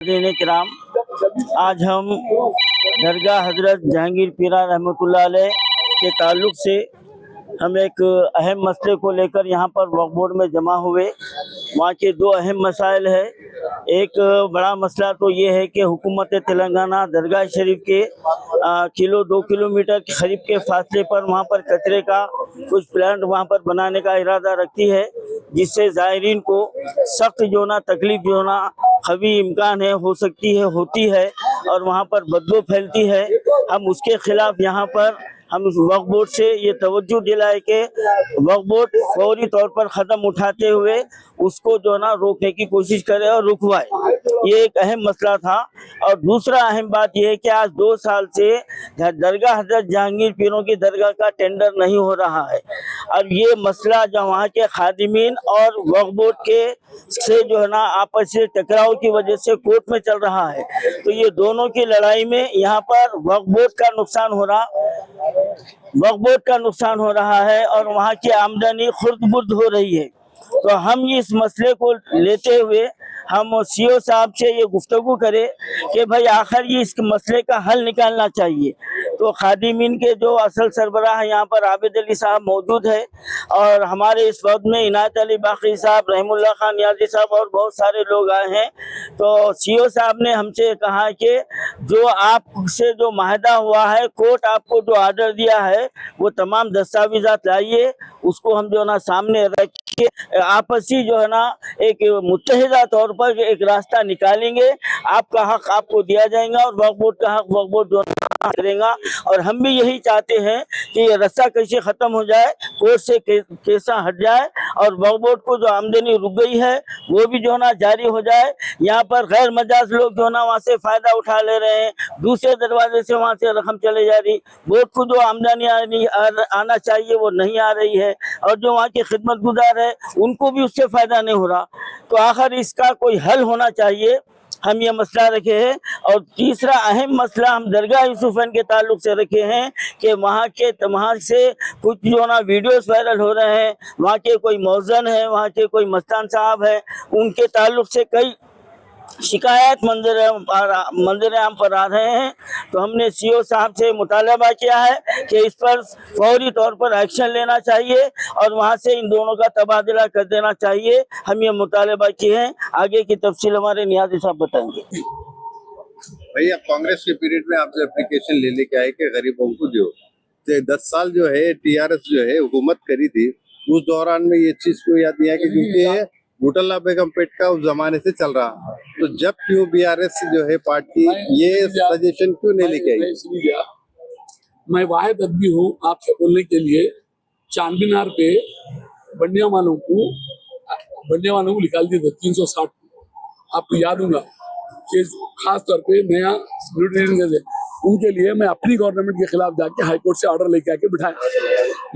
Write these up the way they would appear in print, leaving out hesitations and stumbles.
किराम, आज हम दरगाह हजरत जहांगीर पीरा रहमतुल्लाह अलैह के ताल्लुक से हम एक अहम मसले को लेकर यहाँ पर वक्फ बोर्ड में जमा हुए। वहाँ के दो अहम मसाइल है। एक बड़ा मसला तो ये है कि हुकूमत तेलंगाना दरगाह शरीफ के 2 किलोमीटर के करीब के फासले पर वहाँ पर कचरे का कुछ प्लांट वहाँ पर बनाने का इरादा रखती है, जिससे ज़ायरीन को सख्त जो ना तकलीफ जो ना कभी इम्कान है हो सकती है होती है और वहाँ पर बदबू फैलती है। हम उसके खिलाफ यहाँ पर हम वक्फ बोर्ड से ये तवज्जो दिलाए कि वक्फ बोर्ड फौरी तौर पर ख़दम उठाते हुए उसको जो ना रोकने की कोशिश करे और रुकवाए। ये एक अहम मसला था। और दूसरा अहम बात यह है कि आज 2 साल से दरगाह हजरत जहांगीर पीरों की दरगाह का टेंडर नहीं हो रहा है। अब ये मसला जो वहाँ के खादिमीन और वक्फ बोर्ड के से जो है ना आपस में टकराव की वजह से कोर्ट में चल रहा है। तो ये दोनों की लड़ाई में यहाँ पर वक्फ बोर्ड का नुकसान हो रहा है और वहाँ की आमदनी खुर्द-बुर्द हो रही है। तो हम इस मसले को लेते हुए हम सीओ साहब से ये गुफ्तगू करें कि भाई आखिर ये इस मसले का हल निकालना चाहिए। तो खादिमीन के जो असल सरबराह यहाँ पर आबिद अली साहब मौजूद है और हमारे इस वक्त में इनायत अली बाकी साहब, रहमुल्लाह खान नियाज़ी साहब और बहुत सारे लोग आए हैं। तो सीओ साहब ने हमसे कहा कि जो आपसे जो माहदा हुआ है, कोर्ट आपको जो आर्डर दिया है वो तमाम दस्तावेज़ात लाइए, उसको हम जो ना सामने रख के आपसी जो है ना एक मुत्तहिदा तौर पर एक रास्ता निकालेंगे। आपका हक आपको दिया जाएगा और वक्फ बोर्ड का हक वक्फ बोर्ड जो करेगा। और हम भी यही चाहते हैं कि ये रस्सा कैसे ख़त्म हो जाए, कोर्ट से केसा हट जाए और वक्फ बोर्ड को जो आमदनी रुक गई है वो भी जो ना जारी हो जाए। यहाँ पर गैर मजाज लोग जो ना वहाँ से फ़ायदा उठा ले रहे हैं, दूसरे दरवाजे से वहाँ से रकम चले जा रही। बोर्ड को जो आमदनी आना चाहिए वो नहीं आ रही है और जो वहाँ के खिदमत गुजार है उनको भी उससे फ़ायदा नहीं हो रहा। तो आखिर इसका कोई हल होना चाहिए, हम ये मसला रखे हैं। और तीसरा अहम मसला हम दरगाह यूसुफैन के ताल्लुक से रखे हैं कि वहाँ से कुछ जो ना वीडियोस वायरल हो रहे हैं। वहाँ के कोई मौज़न है, वहाँ के कोई मस्तान साहब है, उनके ताल्लुक से कई शिकायत मंजर आम पर आ रहे हैं। तो हमने सीओ साहब से मुतालबा किया है कि इस पर फौरी तौर पर एक्शन लेना चाहिए और वहाँ से इन दोनों का तबादला कर देना चाहिए। हम ये मुतालबा किए हैं। आगे की तफसील हमारे नियाज़ी साहब बताएंगे। भैया, कांग्रेस के पीरियड में आप जो एप्लीकेशन ले लेके आए कि गरीबों को जो 10 साल जो है टीआरएस जो है हुकूमत करी थी, उस दौरान में ये चीज को याद नहीं है कि क्योंकि बुटल्ला बेगम पेट का उस जमाने से चल रहा, तो जब क्यों बीआरएस जो है पार्टी ये सजेशन क्यों नहीं लेके आई? मैं वाहिद आदमी हूँ आपसे बोलने के लिए। चांदमीनार पे बंडिया वालों को निकाल दिए थे 360। आपको याद होगा कि खास तौर पे नया सिक्योरिटी उनके लिए मैं अपनी गवर्नमेंट के खिलाफ जाके हाईकोर्ट से ऑर्डर लेके आके बिठाया।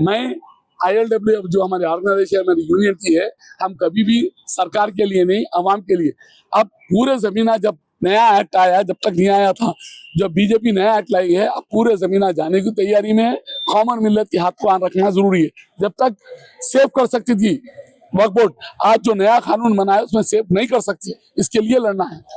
मैं ILW जो हमारी ऑर्गेनाइजेशन हमारी यूनियन की है, हम कभी भी सरकार के लिए नहीं, आवाम के लिए। अब पूरे जमीना जब नया एक्ट आया, जब तक नहीं आया था, जब बीजेपी नया एक्ट लाई है, अब पूरे जमीना जाने की तैयारी में है। कॉमन मिल्लत के हाथ को आन रखना जरूरी है। जब तक सेव कर सकती थी वक्फ बोर्ड, आज जो नया कानून बना है उसमें सेव नहीं कर सकती, इसके लिए लड़ना है।